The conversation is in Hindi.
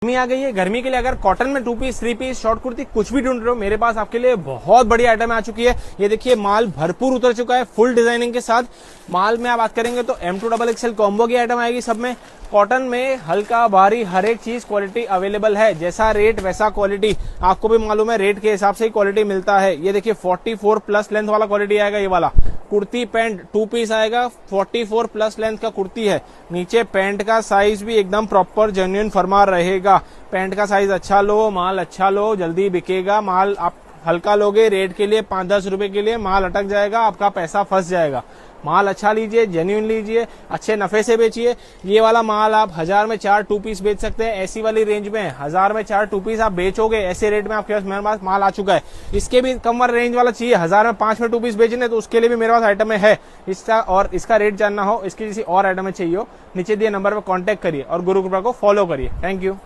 गर्मी आ गई है, गर्मी के लिए अगर कॉटन में 2 पीस 3 पीस शॉर्ट कुर्ती कुछ भी ढूंढ रहे हो, मेरे पास आपके लिए बहुत बड़ी आइटम आ चुकी है। ये देखिए माल भरपूर उतर चुका है फुल डिजाइनिंग के साथ। माल में आप बात करेंगे तो M2XXL कॉम्बो की आइटम आएगी सब में। कॉटन में हल्का भारी हर एक चीज क्वालिटी अवेलेबल है, जैसा रेट वैसा क्वालिटी। आपको भी मालूम है रेट के हिसाब से ही क्वालिटी मिलता है। ये देखिए 44 प्लस लेंथ वाला क्वालिटी आएगा। ये वाला कुर्ती पैंट 2 पीस आएगा, 44 प्लस लेंथ का कुर्ती है। नीचे पैंट का साइज भी एकदम प्रॉपर जेन्युइन फरमा रहेगा। पैंट का साइज अच्छा लो, माल अच्छा लो, जल्दी बिकेगा। माल आप हल्का लोगे रेट के लिए 5-10 रुपए के लिए माल अटक जाएगा, आपका पैसा फंस जाएगा। माल अच्छा लीजिए, जेन्युइन लीजिए, अच्छे नफे से बेचिए। ये वाला माल आप 1000 में 4 2 पीस बेच सकते हैं। ऐसी वाली रेंज में 1000 में 4 2 पीस आप बेचोगे, ऐसे रेट में आपके पास मेरे पास माल आ चुका है। इसके भी कम वाला रेंज वाला चाहिए 1000 में 5 में 2 पीस बेचने, तो उसके लिए भी मेरे पास आइटम है इसका। और इसका रेट जानना हो, इसकी किसी और आइटम में चाहिए हो, नीचे दिए नंबर पर कॉन्टेक्ट करिए और गुरु कृपा को फॉलो करिए। Thank you.